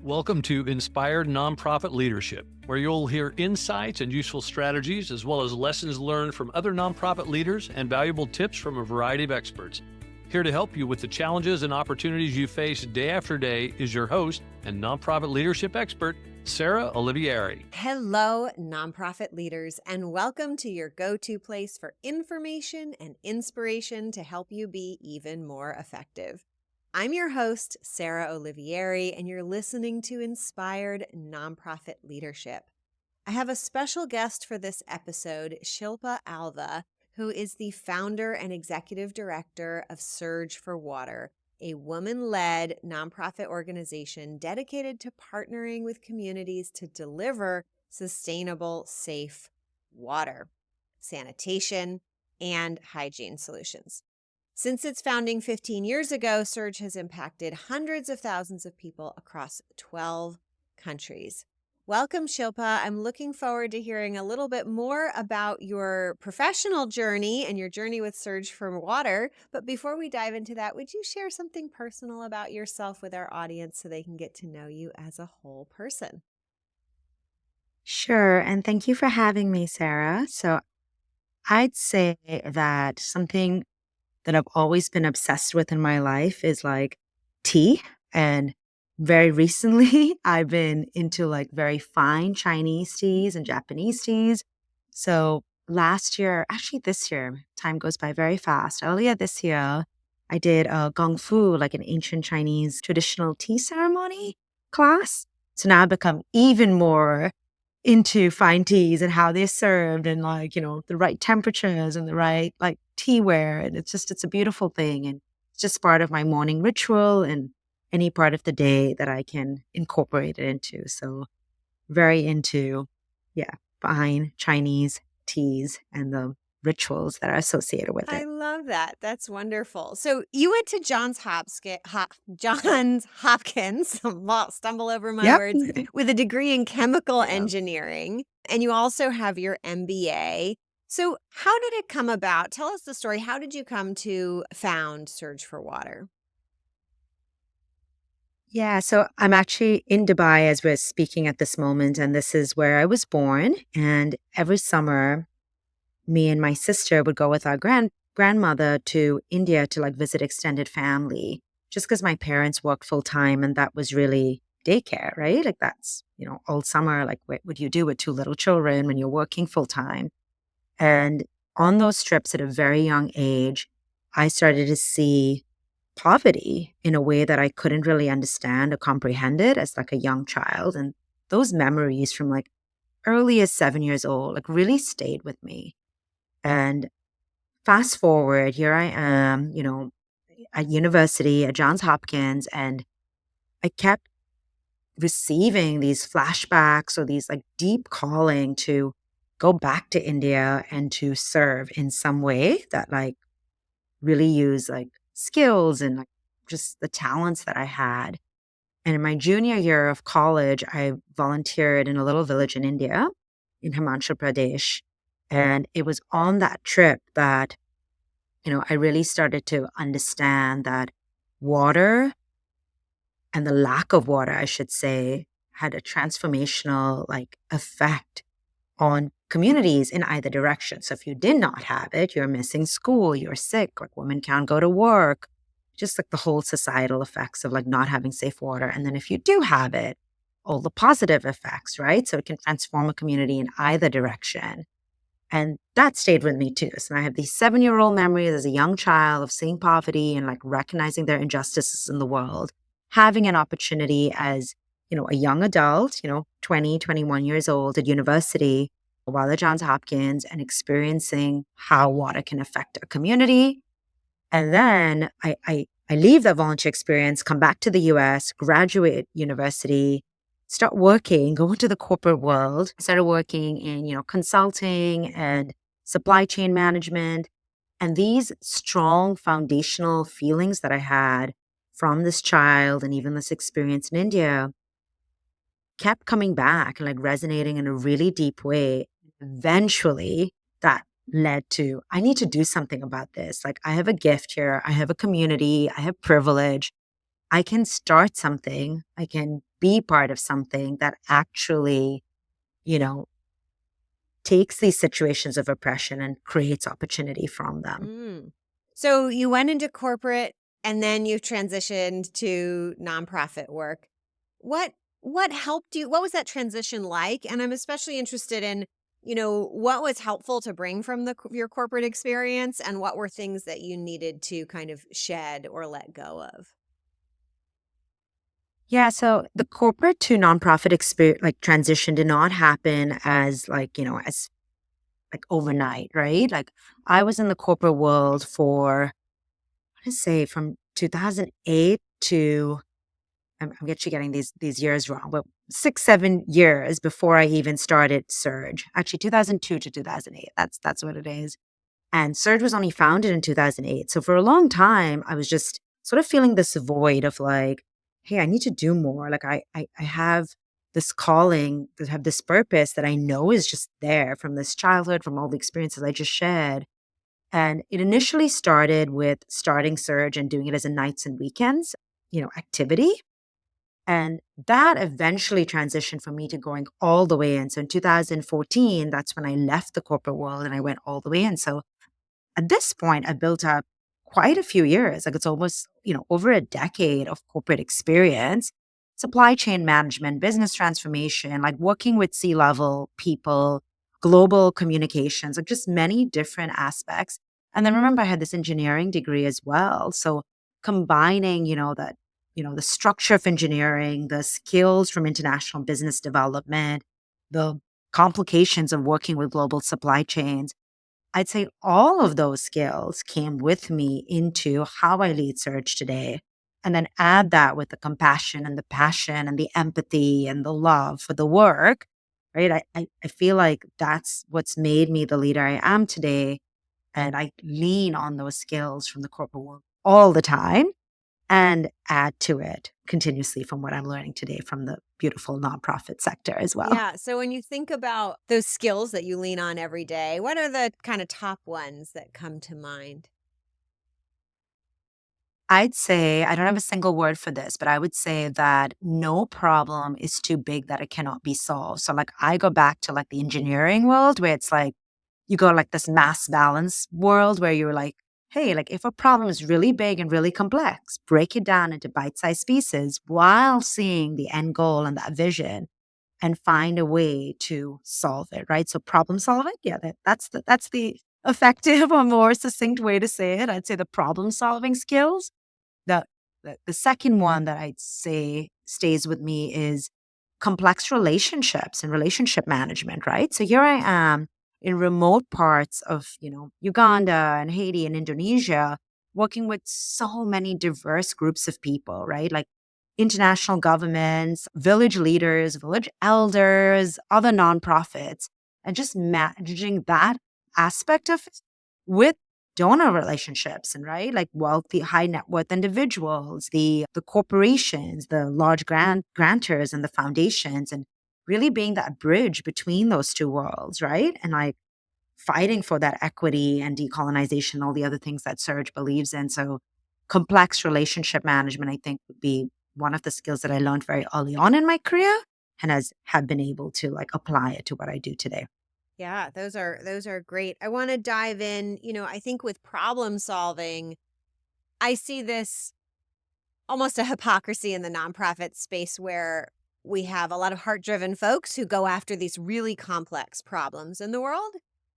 Welcome to Inspired Nonprofit Leadership, where you'll hear insights and useful strategies, as well as lessons learned from other nonprofit leaders and valuable tips from a variety of experts. Here to help you with the challenges and opportunities you face day after day is your host and nonprofit leadership expert, Sarah Olivieri. Hello, nonprofit leaders, and welcome to your go-to place for information and inspiration to help you be even more effective. I'm your host, Sarah Olivieri, and you're listening to Inspired Nonprofit Leadership. I have a special guest for this episode, Shilpa Alva, who is the founder and executive director of Surge for Water, a woman-led nonprofit organization dedicated to partnering with communities to deliver sustainable, safe water, sanitation, and hygiene solutions. Since its founding 15 years ago, Surge has impacted hundreds of thousands of people across 12 countries. Welcome, Shilpa. I'm looking forward to hearing a little bit more about your professional journey and your journey with Surge for Water. But before we dive into that, would you share something personal about yourself with our audience so they can get to know you as a whole person? Sure. And thank you for having me, Sarah. So I'd say that something that I've always been obsessed with in my life is like tea. And very recently, I've been into like very fine Chinese teas and Japanese teas. So last year, actually this year, time goes by very fast. Earlier this year, I did a Gong Fu, like an ancient Chinese traditional tea ceremony class. So now I've become even more into fine teas and how they're served and like, the right temperatures and the right like teaware. And it's a beautiful thing. And it's just part of my morning ritual and any part of the day that I can incorporate it into. So very into, fine Chinese teas and the rituals that are associated with I it. love that. That's wonderful. So you went to Johns Hopkins, stumble over my Yep. words, with a degree in chemical Yeah. engineering, and you also have your MBA. So how did it come about? Tell us the story. How did you come to found Surge for Water? Yeah, so I'm actually in Dubai as we're speaking at this moment, and this is where I was born. And every summer, me and my sister would go with our grandmother to India to like visit extended family, just because my parents worked full time, and that was really daycare, right? Like that's all summer. Like what would you do with two little children when you're working full time? And on those trips at a very young age, I started to see poverty in a way that I couldn't really understand or comprehend it as like a young child. And those memories from like early as 7 years old, like really stayed with me. And fast forward, here I am, at university at Johns Hopkins, and I kept receiving these flashbacks or these like deep calling to go back to India and to serve in some way that like really use like skills and like just the talents that I had. And in my junior year of college, I volunteered in a little village in India, in Himachal Pradesh. And it was on that trip that, I really started to understand that water and the lack of water, I should say, had a transformational like effect on communities in either direction. So if you did not have it, you're missing school, you're sick, like women can't go to work, just like the whole societal effects of like not having safe water. And then if you do have it, all the positive effects, right? So it can transform a community in either direction. And that stayed with me too. So I have these 7-year-old memories as a young child of seeing poverty and like recognizing their injustices in the world, having an opportunity as, a young adult, 20, 21 years old at university while at Johns Hopkins and experiencing how water can affect a community. And then I leave that volunteer experience, come back to the US, graduate university, start working, go into the corporate world. I started working in, consulting and supply chain management. And these strong foundational feelings that I had from this child and even this experience in India kept coming back and like resonating in a really deep way. Eventually, that led to, I need to do something about this. Like, I have a gift here, I have a community, I have privilege. I can start something, I can be part of something that actually, you know, takes these situations of oppression and creates opportunity from them. Mm. So you went into corporate and then you transitioned to nonprofit work. What what helped you? What was that transition like? And I'm especially interested in, what was helpful to bring from your corporate experience and what were things that you needed to kind of shed or let go of? Yeah, so the corporate to nonprofit experience like transition did not happen as like, as like overnight, right? Like I was in the corporate world for I say from 2008 to I'm actually getting these years wrong, but 6, 7 years before I even started Surge. Actually, 2002 to 2008. That's what it is. And Surge was only founded in 2008. So for a long time, I was just sort of feeling this void of like, hey, I need to do more. Like I have this calling, to have this purpose that I know is just there from this childhood, from all the experiences I just shared. And it initially started with starting Surge and doing it as a nights and weekends, activity. And that eventually transitioned for me to going all the way in. So in 2014, that's when I left the corporate world and I went all the way in. So at this point, I built up quite a few years. Like it's almost, over a decade of corporate experience, supply chain management, business transformation, like working with C-level people, global communications, like just many different aspects. And then remember, I had this engineering degree as well. So combining, the structure of engineering, the skills from international business development, the complications of working with global supply chains, I'd say all of those skills came with me into how I lead Surge today. And then add that with the compassion and the passion and the empathy and the love for the work, right? I feel like that's what's made me the leader I am today. And I lean on those skills from the corporate world all the time and add to it continuously from what I'm learning today from the beautiful nonprofit sector as well. Yeah. So when you think about those skills that you lean on every day, what are the kind of top ones that come to mind? I'd say, I don't have a single word for this, but I would say that no problem is too big that it cannot be solved. So like I go back to like the engineering world where it's like you go like this mass balance world where you're like, hey, like if a problem is really big and really complex, break it down into bite-sized pieces while seeing the end goal and that vision and find a way to solve it, right? So problem solving, yeah, that's the effective or more succinct way to say it. I'd say the problem solving skills. The, the second one that I'd say stays with me is complex relationships and relationship management, right? So here I am in remote parts of, Uganda and Haiti and Indonesia, working with so many diverse groups of people, right? Like international governments, village leaders, village elders, other nonprofits, and just managing that aspect of it with donor relationships and right like wealthy high net worth individuals, the corporations, the large grantors and the foundations, and really being that bridge between those two worlds, right? And like fighting for that equity and decolonization, all the other things that Surge believes in. So complex relationship management, I think, would be one of the skills that I learned very early on in my career and has have been able to like apply it to what I do today. Yeah, those are great. I want to dive in, I think with problem solving, I see this almost a hypocrisy in the nonprofit space where we have a lot of heart-driven folks who go after these really complex problems in the world.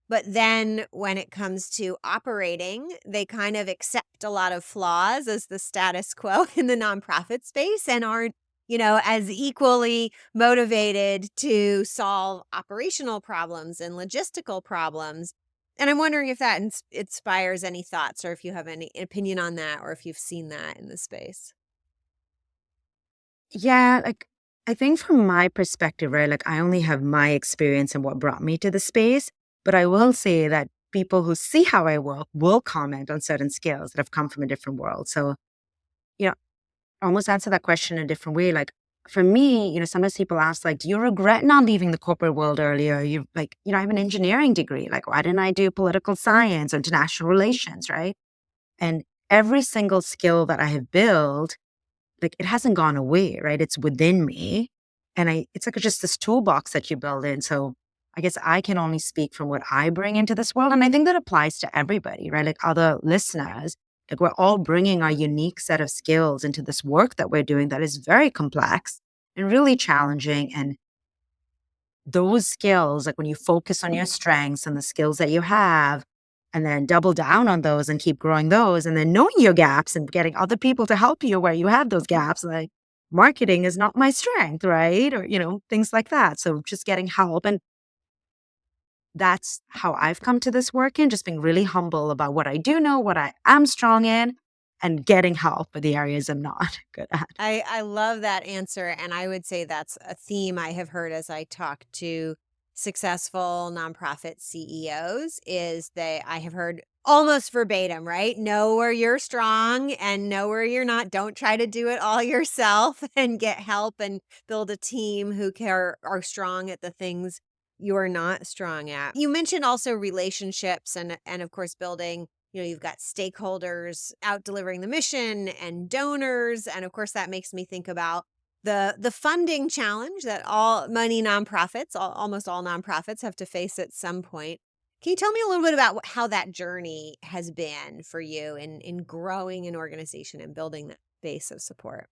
But then when it comes to operating, they kind of accept a lot of flaws as the status quo in the nonprofit space and aren't, as equally motivated to solve operational problems and logistical problems. And I'm wondering if that inspires any thoughts or if you have any opinion on that or if you've seen that in the space. Yeah, like I think from my perspective, right, like I only have my experience and what brought me to the space, but I will say that people who see how I work will comment on certain skills that have come from a different world. So, you know, almost answer that question in a different way. Like for me, sometimes people ask, like, do you regret not leaving the corporate world earlier? You like, I have an engineering degree. Like, why didn't I do political science or international relations, right? And every single skill that I have built like, it hasn't gone away, right? It's within me. And it's like just this toolbox that you build in. So I guess I can only speak from what I bring into this world. And I think that applies to everybody, right? Like other listeners, like we're all bringing our unique set of skills into this work that we're doing that is very complex and really challenging. And those skills, like when you focus on your strengths and the skills that you have, and then double down on those and keep growing those, and then knowing your gaps and getting other people to help you where you have those gaps, like marketing is not my strength, right? Or, things like that. So just getting help. And that's how I've come to this work in, just being really humble about what I do know, what I am strong in, and getting help with the areas I'm not good at. I love that answer. And I would say that's a theme I have heard as I talk to successful nonprofit CEOs is that I have heard almost verbatim, right? Know where you're strong and know where you're not. Don't try to do it all yourself and get help and build a team who are strong at the things you're not strong at. You mentioned also relationships and of course building, you've got stakeholders out delivering the mission and donors. And of course, that makes me think about the funding challenge that almost all nonprofits have to face at some point. Can you tell me a little bit about how that journey has been for you in growing an organization and building that base of support?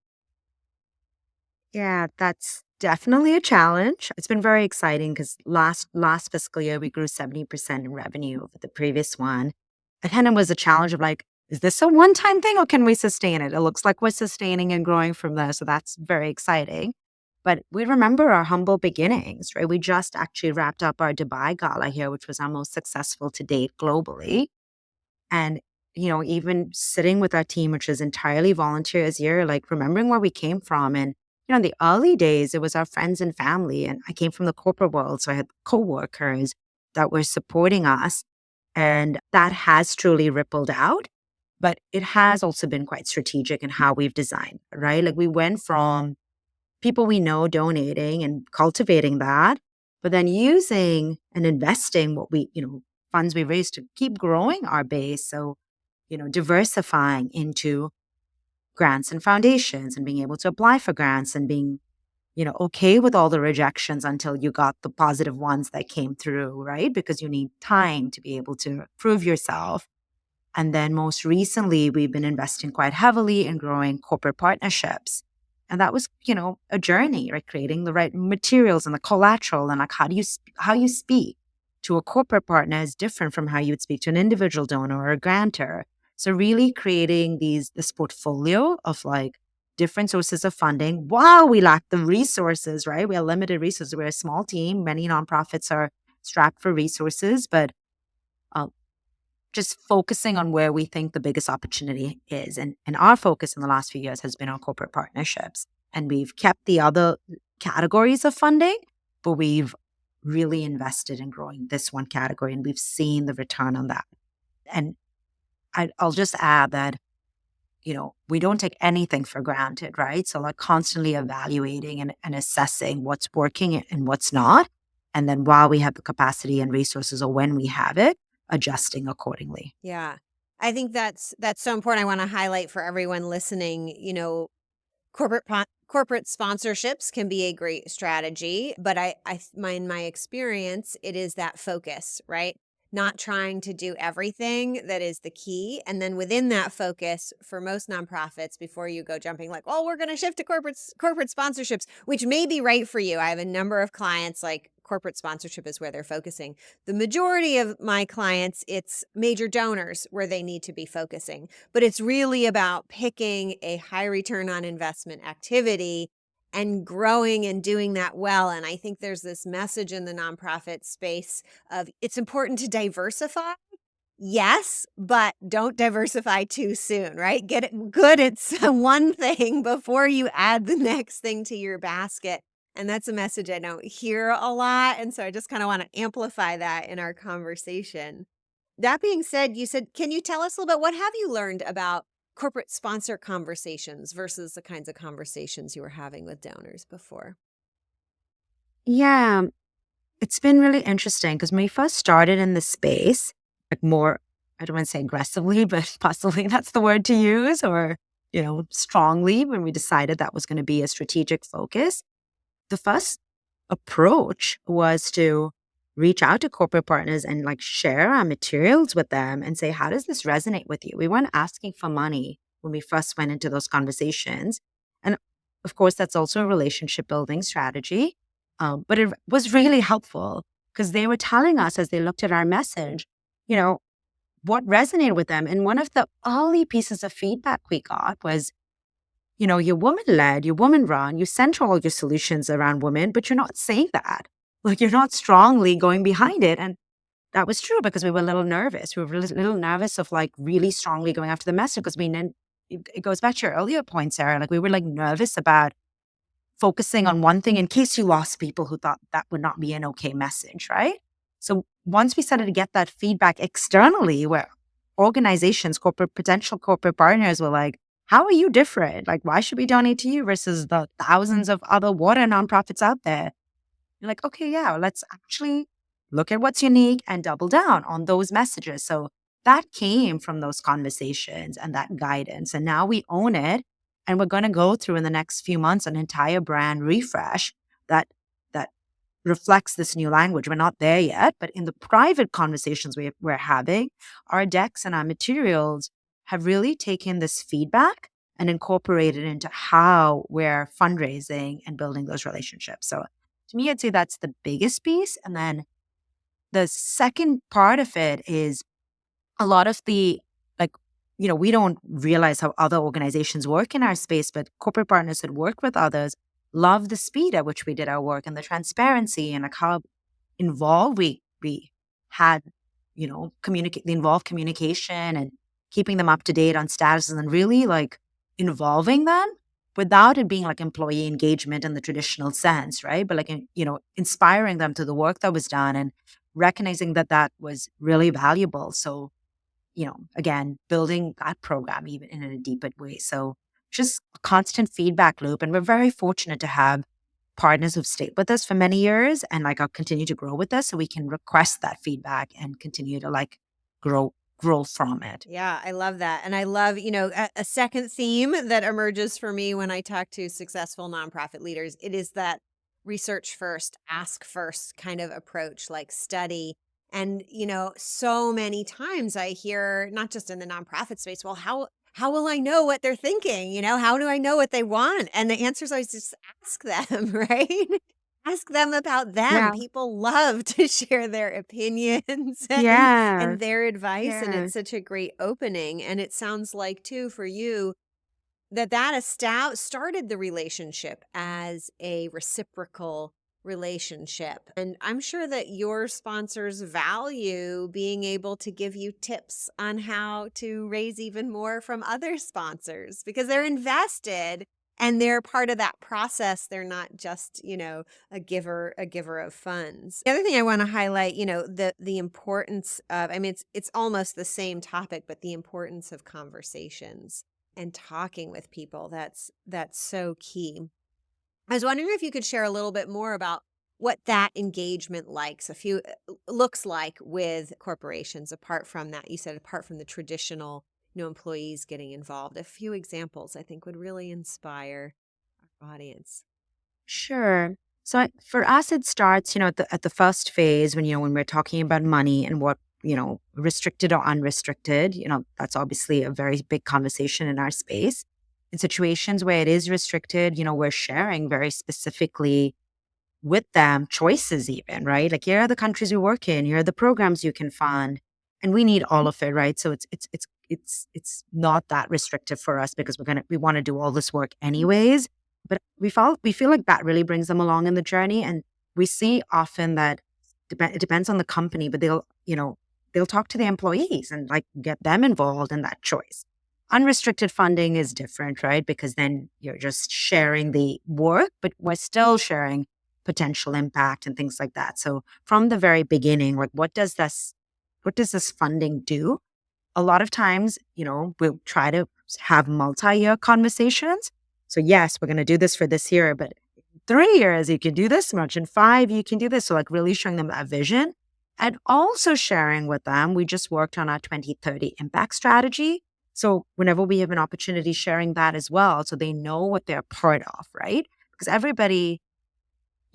Yeah, that's definitely a challenge. It's been very exciting because last fiscal year we grew 70% in revenue over the previous one. And then it was a challenge of like, is this a one-time thing or can we sustain it? It looks like we're sustaining and growing from there. So that's very exciting. But we remember our humble beginnings, right? We just actually wrapped up our Dubai Gala here, which was our most successful to date globally. And, even sitting with our team, which is entirely volunteers here, like remembering where we came from. And, in the early days, it was our friends and family. And I came from the corporate world. So I had coworkers that were supporting us. And that has truly rippled out. But it has also been quite strategic in how we've designed, right? Like we went from people we know donating and cultivating that, but then using and investing what funds we raised to keep growing our base. So, diversifying into grants and foundations and being able to apply for grants and being, okay with all the rejections until you got the positive ones that came through, right? Because you need time to be able to prove yourself. And then most recently, we've been investing quite heavily in growing corporate partnerships. And that was, a journey, right? Creating the right materials and the collateral and like how you speak to a corporate partner is different from how you would speak to an individual donor or a grantor. So really creating this portfolio of like different sources of funding while we lack the resources, right? We have limited resources. We're a small team. Many nonprofits are strapped for resources, but just focusing on where we think the biggest opportunity is. And our focus in the last few years has been on corporate partnerships. And we've kept the other categories of funding, but we've really invested in growing this one category and we've seen the return on that. And I'll just add that, we don't take anything for granted, right? So like constantly evaluating and assessing what's working and what's not. And then while we have the capacity and resources or when we have it, adjusting accordingly. Yeah. I think that's so important. I want to highlight for everyone listening, corporate sponsorships can be a great strategy, but in my experience, it is that focus, right? Not trying to do everything that is the key. And then within that focus, for most nonprofits, before you go jumping like, oh, we're going to shift to corporate sponsorships, which may be right for you. I have a number of clients like corporate sponsorship is where they're focusing. The majority of my clients, it's major donors where they need to be focusing. But it's really about picking a high return on investment activity and growing and doing that well. And I think there's this message in the nonprofit space of it's important to diversify. Yes, but don't diversify too soon, right? Get it good at one thing before you add the next thing to your basket. And that's a message I don't hear a lot. And so I just kind of want to amplify that in our conversation. That being said, can you tell us a little bit, what have you learned about corporate sponsor conversations versus the kinds of conversations you were having with donors before? Yeah, it's been really interesting because when we first started in the space, like more, I don't want to say aggressively, but possibly that's the word to use, or, strongly when we decided that was going to be a strategic focus. The first approach was to reach out to corporate partners and like share our materials with them and say, how does this resonate with you? We weren't asking for money when we first went into those conversations. And of course, that's also a relationship building strategy. But it was really helpful because they were telling us as they looked at our message, what resonated with them. And one of the early pieces of feedback we got was, you're woman-led, you're woman-run, you center all your solutions around women, but you're not saying that. Like, you're not strongly going behind it. And that was true because we were a little nervous. We were a little nervous of like really strongly going after the message because it goes back to your earlier point, Sarah. Like, we were like nervous about focusing on one thing in case you lost people who thought that would not be an okay message, right? So once we started to get that feedback externally, where organizations, potential corporate partners were like, how are you different? Like, why should we donate to you versus the thousands of other water nonprofits out there? You're like, okay, yeah, let's actually look at what's unique and double down on those messages. So that came from those conversations and that guidance. And now we own it. And we're going to go through in the next few months an entire brand refresh that reflects this new language. We're not there yet, but in the private conversations we're having, our decks and our materials have really taken this feedback and incorporated into how we're fundraising and building those relationships. So to me, I'd say that's the biggest piece. And then the second part of it is a lot of the, like, we don't realize how other organizations work in our space, but corporate partners that work with others love the speed at which we did our work and the transparency and like how involved we had, the involved communication and keeping them up to date on statuses and really like involving them without it being like employee engagement in the traditional sense, right? But like, inspiring them to the work that was done and recognizing that was really valuable. So, again, building that program even in a deeper way. So just a constant feedback loop. And we're very fortunate to have partners who've stayed with us for many years and like I'll continue to grow with us so we can request that feedback and continue to like grow from it. Yeah, I love that. And I love, a second theme that emerges for me when I talk to successful nonprofit leaders. It is that research first, ask first kind of approach, like study. And, so many times I hear, not just in the nonprofit space, well, how will I know what they're thinking? How do I know what they want? And the answer is always just ask them, right? Ask them about them. Yeah. People love to share their opinions and their advice. And it's such a great opening. And it sounds like, too, for you, that started the relationship as a reciprocal relationship. And I'm sure that your sponsors value being able to give you tips on how to raise even more from other sponsors because they're invested and they're part of that process. They're not just, a giver of funds. The other thing I want to highlight, the importance of, it's almost the same topic, but the importance of conversations and talking with people. That's so key. I was wondering if you could share a little bit more about what that engagement looks like with corporations, apart from that. You said apart from the traditional, employees getting involved. A few examples I think would really inspire our audience. Sure. So for us, it starts, at the first phase when we're talking about money and what, restricted or unrestricted, that's obviously a very big conversation in our space. In situations where it is restricted, we're sharing very specifically with them choices even, right? Like, here are the countries we work in, here are the programs you can fund, and we need all of it, right? So it's not that restrictive for us because we want to do all this work anyways. But we feel like that really brings them along in the journey, and we see often that it depends on the company, but they'll talk to the employees and like get them involved in that choice. Unrestricted funding is different, right? Because then you're just sharing the work, but we're still sharing potential impact and things like that. So from the very beginning, like what does this funding do? A lot of times, we'll try to have multi-year conversations. So yes, we're going to do this for this year, but 3 years, you can do this much. In 5, you can do this. So like really showing them that vision and also sharing with them. We just worked on our 2030 impact strategy. So whenever we have an opportunity, sharing that as well, so they know what they're part of, right? Because everybody,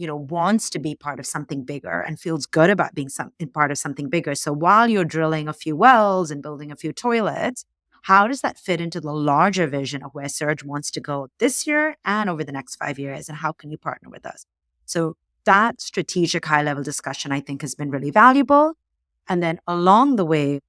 wants to be part of something bigger and feels good about being part of something bigger. So while you're drilling a few wells and building a few toilets, how does that fit into the larger vision of where Surge wants to go this year and over the next 5 years? And how can you partner with us? So that strategic high level discussion, I think, has been really valuable. And then along the way,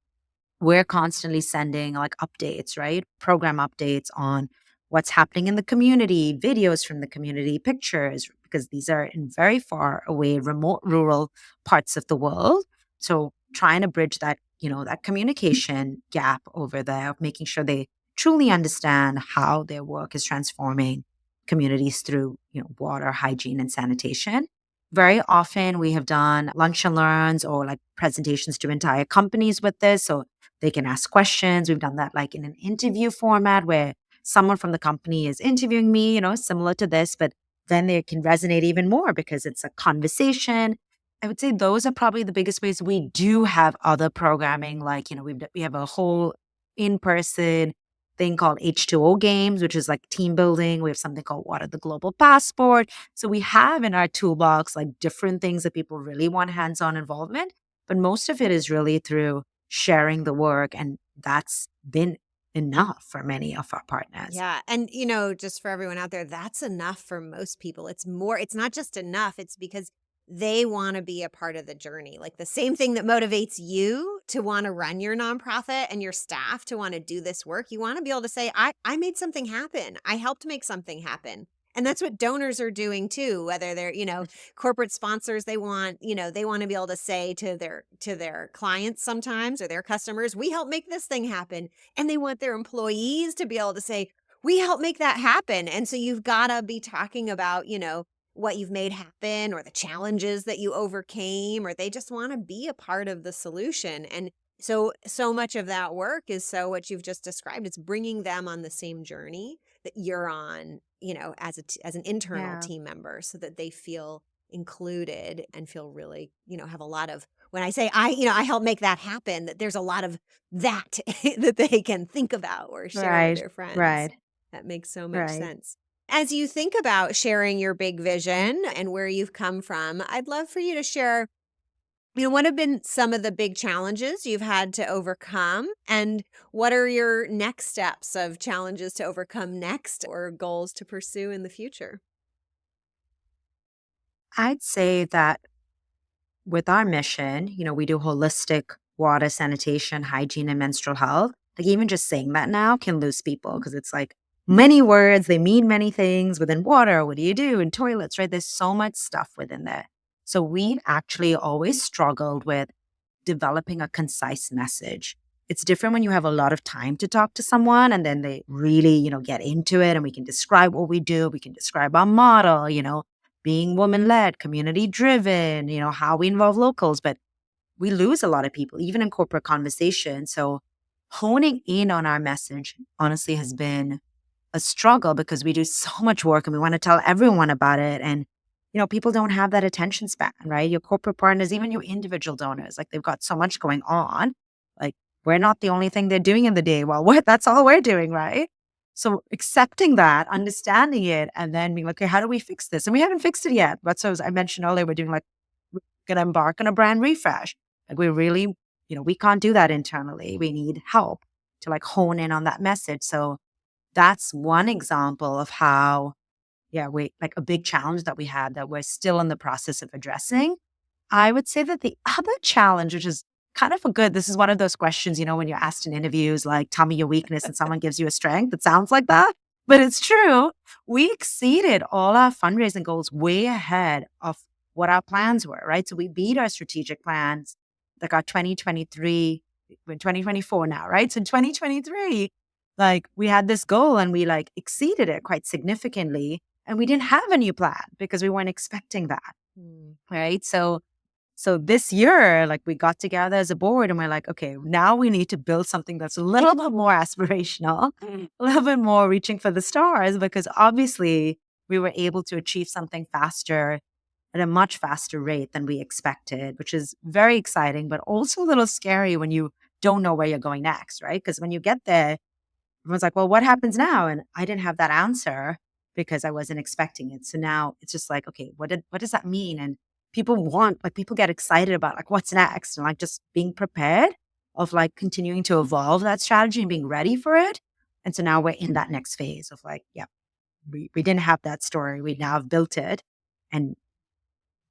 we're constantly sending like updates, right? Program updates on what's happening in the community, videos from the community, pictures, because these are in very far away, remote, rural parts of the world. So trying to bridge that, that communication gap over there, making sure they truly understand how their work is transforming communities through, water, hygiene, and sanitation. Very often we have done lunch and learns or like presentations to entire companies with this. So they can ask questions. We've done that like in an interview format where someone from the company is interviewing me, similar to this, but then they can resonate even more because it's a conversation. I would say those are probably the biggest ways. We do have other programming, like, we have a whole in-person thing called H2O games, which is like team building. We have something called Water the Global Passport. So we have in our toolbox like different things that people really want hands-on involvement, but most of it is really through sharing the work. And that's been enough for many of our partners. Yeah. And, just for everyone out there, that's enough for most people. It's not just enough. It's because they want to be a part of the journey. Like the same thing that motivates you to want to run your nonprofit and your staff to want to do this work. You want to be able to say, I made something happen. I helped make something happen. And that's what donors are doing too, whether they're, corporate sponsors, they want to be able to say to their clients sometimes or their customers, we help make this thing happen. And they want their employees to be able to say, we help make that happen. And so you've got to be talking about, what you've made happen or the challenges that you overcame, or they just want to be a part of the solution. And so much of that work is what you've just described. It's bringing them on the same journey that you're on, as an internal team member, so that they feel included and feel really, have a lot of, when I say I help make that happen, that there's a lot of that that they can think about or share with their friends. Right. That makes so much sense. As you think about sharing your big vision and where you've come from, I'd love for you to share, what have been some of the big challenges you've had to overcome? And what are your next steps of challenges to overcome next or goals to pursue in the future? I'd say that with our mission, we do holistic water, sanitation, hygiene, and menstrual health. Like even just saying that now can lose people because it's like many words, they mean many things within water. What do you do in toilets, right? There's so much stuff within there. So we've actually always struggled with developing a concise message. It's different when you have a lot of time to talk to someone and then they really, get into it and we can describe what we do. We can describe our model, being woman-led, community-driven, how we involve locals. But we lose a lot of people, even in corporate conversation. So honing in on our message, honestly, has been a struggle because we do so much work and we want to tell everyone about it. And, people don't have that attention span, right? Your corporate partners, even your individual donors, like they've got so much going on. Like we're not the only thing they're doing in the day. Well, that's all we're doing, right? So accepting that, understanding it, and then being like, okay, how do we fix this? And we haven't fixed it yet. But so as I mentioned earlier, we're doing like, we're going to embark on a brand refresh. Like we really, we can't do that internally. We need help to like hone in on that message. So that's one example of how, we like a big challenge that we had that we're still in the process of addressing. I would say that the other challenge, which is kind of this is one of those questions, when you're asked in interviews, like, tell me your weakness and someone gives you a strength. It sounds like that, but it's true. We exceeded all our fundraising goals way ahead of what our plans were, right? So we beat our strategic plans, like our 2023, we're in 2024 now, right? So in 2023, like we had this goal and we like exceeded it quite significantly. And we didn't have a new plan because we weren't expecting that, right? So this year, like we got together as a board and we're like, okay, now we need to build something that's a little bit more aspirational, a little bit more reaching for the stars, because obviously we were able to achieve something faster at a much faster rate than we expected, which is very exciting, but also a little scary when you don't know where you're going next, right? Because when you get there, everyone's like, well, what happens now? And I didn't have that answer because I wasn't expecting it. So now it's just like, okay, what does that mean? And people get excited about like what's next, and like just being prepared of like continuing to evolve that strategy and being ready for it. And so now we're in that next phase of like, yeah, we didn't have that story. We now have built it, and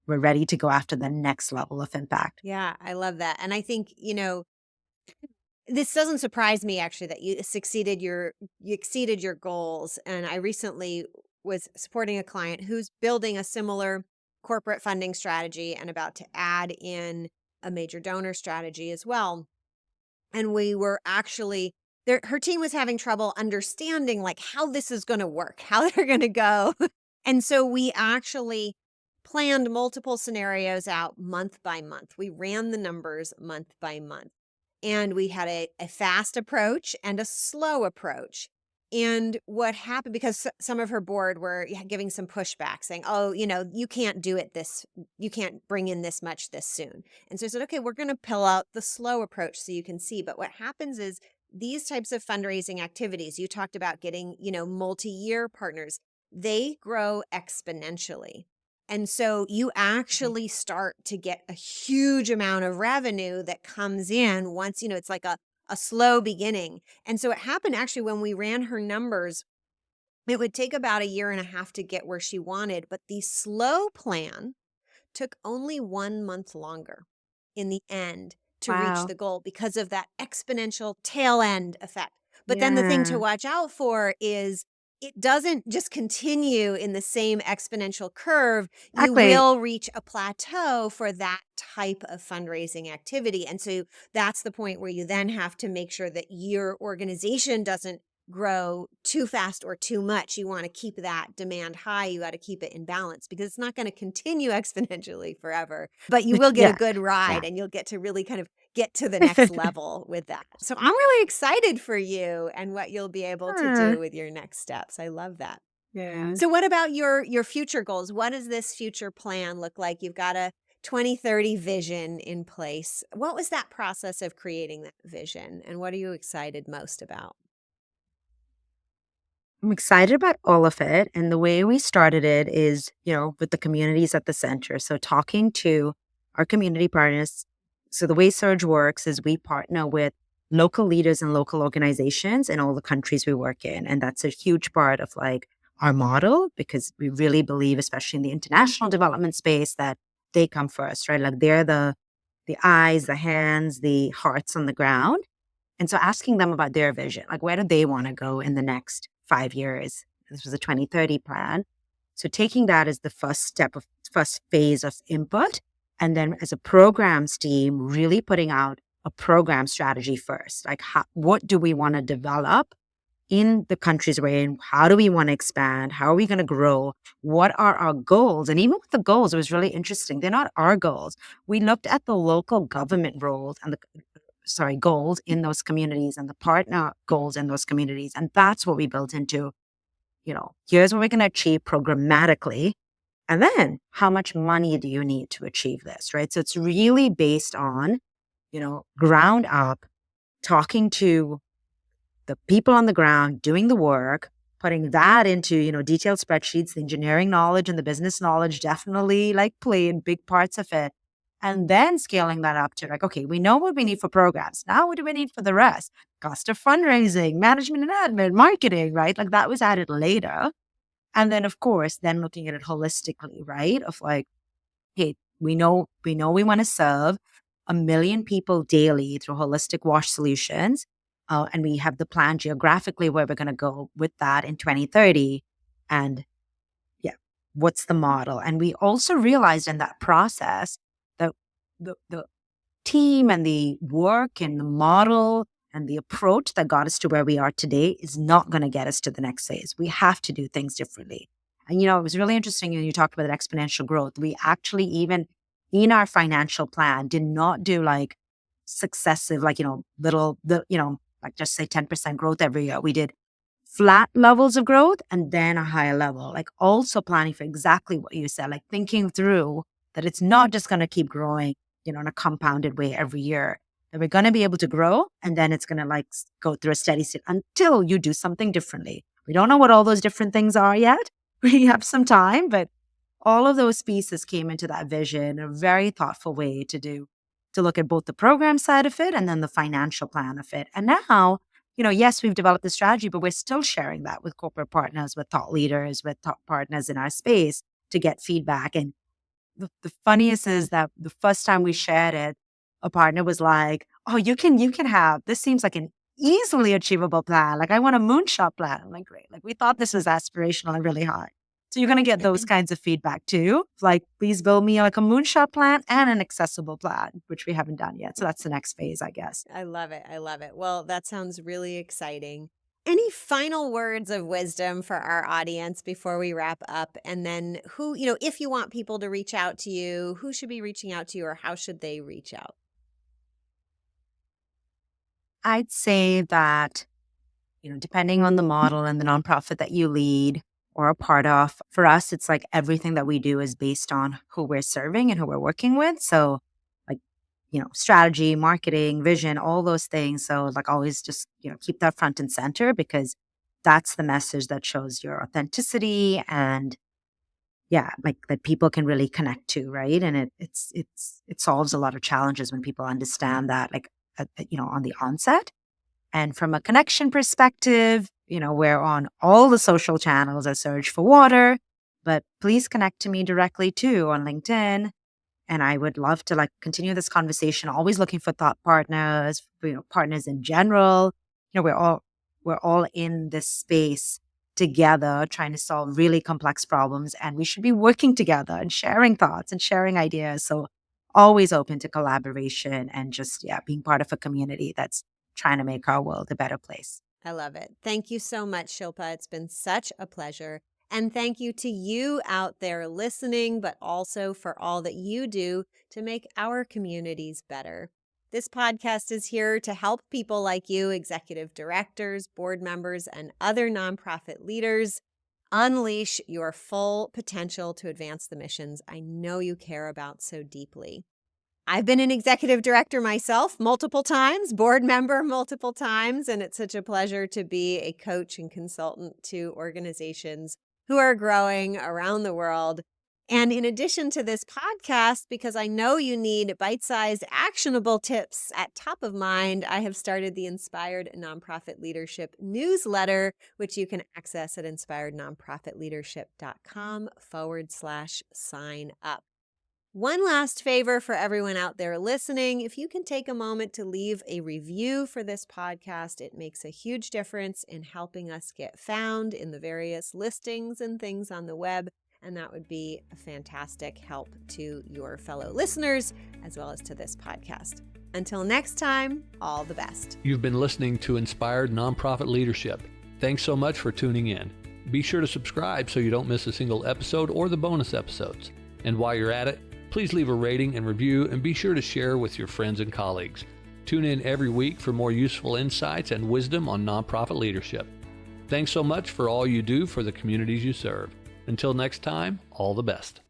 we're ready to go after the next level of impact. Yeah, I love that. And I think, this doesn't surprise me actually that you exceeded your goals. And I recently was supporting a client who's building a similar corporate funding strategy and about to add in a major donor strategy as well. And we were actually her team was having trouble understanding like how this is going to work, how they're going to go. And so we actually planned multiple scenarios out month by month. We ran the numbers month by month. And we had a fast approach and a slow approach. And what happened, because some of her board were giving some pushback saying, oh, you can't do it you can't bring in this much this soon. And so I said, okay, we're going to pull out the slow approach so you can see. But what happens is these types of fundraising activities, you talked about getting, multi-year partners, they grow exponentially. And so you actually start to get a huge amount of revenue that comes in once, it's like a slow beginning. And so it happened actually when we ran her numbers, it would take about 1.5 years to get where she wanted. But the slow plan took only 1 month longer in the end to reach Wow. the goal because of that exponential tail end effect. But then the thing to Yeah. watch out for is it doesn't just continue in the same exponential curve. You Exactly. will reach a plateau for that type of fundraising activity. And so that's the point where you then have to make sure that your organization doesn't grow too fast or too much. You want to keep that demand high. You got to keep it in balance because it's not going to continue exponentially forever, but you will get a Yeah. good Yeah. ride and you'll get to really kind of get to the next level with that. So I'm really excited for you and what you'll be able to Ah, do with your next steps. I love that. yeah. So what about your future goals? What does this future plan look like? You've got a 2030 vision in place. What was that process of creating that vision and what are you excited most about? I'm excited about all of it. And the way we started it is, with the communities at the center. So talking to our community partners. So the way Surge works is we partner with local leaders and local organizations in all the countries we work in. And that's a huge part of like our model because we really believe, especially in the international development space, that they come first, right? Like they're the eyes, the hands, the hearts on the ground. And so asking them about their vision, like where do they want to go in the next 5 years? This was a 2030 plan. So taking that as the first phase of input. And then as a programs team, really putting out a program strategy first. Like what do we want to develop in the countries we're in? How do we want to expand? How are we going to grow? What are our goals? And even with the goals, it was really interesting. They're not our goals. We looked at the local government roles and goals in those communities and the partner goals in those communities. And that's what we built into, here's what we're going to achieve programmatically. And then how much money do you need to achieve this, right? So it's really based on, ground up, talking to the people on the ground, doing the work, putting that into, detailed spreadsheets. The engineering knowledge and the business knowledge definitely like played big parts of it. And then scaling that up to like, okay, we know what we need for programs. Now what do we need for the rest? Cost of fundraising, management and admin, marketing, right? Like that was added later. And then of course, then looking at it holistically, right? Of like, hey, we want to serve 1 million people daily through holistic wash solutions. And we have the plan geographically where we're going to go with that in 2030. And yeah, what's the model? And we also realized in that process that the team and the work and the model and the approach that got us to where we are today is not going to get us to the next phase. We have to do things differently. And, it was really interesting when you talked about that exponential growth. We actually, even in our financial plan, did not do like successive, like, like just say 10% growth every year. We did flat levels of growth and then a higher level, like also planning for exactly what you said, like thinking through that it's not just going to keep growing, in a compounded way every year. that we're going to be able to grow, and then it's going to like go through a steady state until you do something differently. We don't know what all those different things are yet. We have some time, but all of those pieces came into that vision, a very thoughtful way to look at both the program side of it and then the financial plan of it. And now, yes, we've developed the strategy, but we're still sharing that with corporate partners, with thought leaders, with thought partners in our space to get feedback. And the funniest is that the first time we shared it, a partner was like, "Oh, you can have, this seems like an easily achievable plan. Like, I want a moonshot plan." I'm like, "Great. Like, we thought this was aspirational and really hard." So you're going to get those kinds of feedback too. Like, please build me like a moonshot plan and an accessible plan, which we haven't done yet. So that's the next phase, I guess. I love it. I love it. Well, that sounds really exciting. Any final words of wisdom for our audience before we wrap up? And then who, if you want people to reach out to you, who should be reaching out to you or how should they reach out? I'd say that, depending on the model and the nonprofit that you lead or a part of, for us, it's like everything that we do is based on who we're serving and who we're working with. So like, strategy, marketing, vision, all those things. So like always just, keep that front and center because that's the message that shows your authenticity and like that people can really connect to, right? And it solves a lot of challenges when people understand that, like, on the onset. And from a connection perspective, we're on all the social channels at Surge for Water, but please connect to me directly too on LinkedIn. And I would love to like continue this conversation, always looking for thought partners, partners in general. We're all in this space together trying to solve really complex problems, and we should be working together and sharing thoughts and sharing ideas. So always open to collaboration and just, being part of a community that's trying to make our world a better place. I love it. Thank you so much, Shilpa. It's been such a pleasure. And thank you to you out there listening, but also for all that you do to make our communities better. This podcast is here to help people like you, executive directors, board members, and other nonprofit leaders, unleash your full potential to advance the missions I know you care about so deeply. I've been an executive director myself multiple times, board member multiple times, and it's such a pleasure to be a coach and consultant to organizations who are growing around the world. And in addition to this podcast, because I know you need bite-sized, actionable tips at top of mind, I have started the Inspired Nonprofit Leadership newsletter, which you can access at inspirednonprofitleadership.com/sign up. One last favor for everyone out there listening, if you can take a moment to leave a review for this podcast, it makes a huge difference in helping us get found in the various listings and things on the web, and that would be a fantastic help to your fellow listeners as well as to this podcast. Until next time, all the best. You've been listening to Inspired Nonprofit Leadership. Thanks so much for tuning in. Be sure to subscribe so you don't miss a single episode or the bonus episodes. And while you're at it, please leave a rating and review and be sure to share with your friends and colleagues. Tune in every week for more useful insights and wisdom on nonprofit leadership. Thanks so much for all you do for the communities you serve. Until next time, all the best.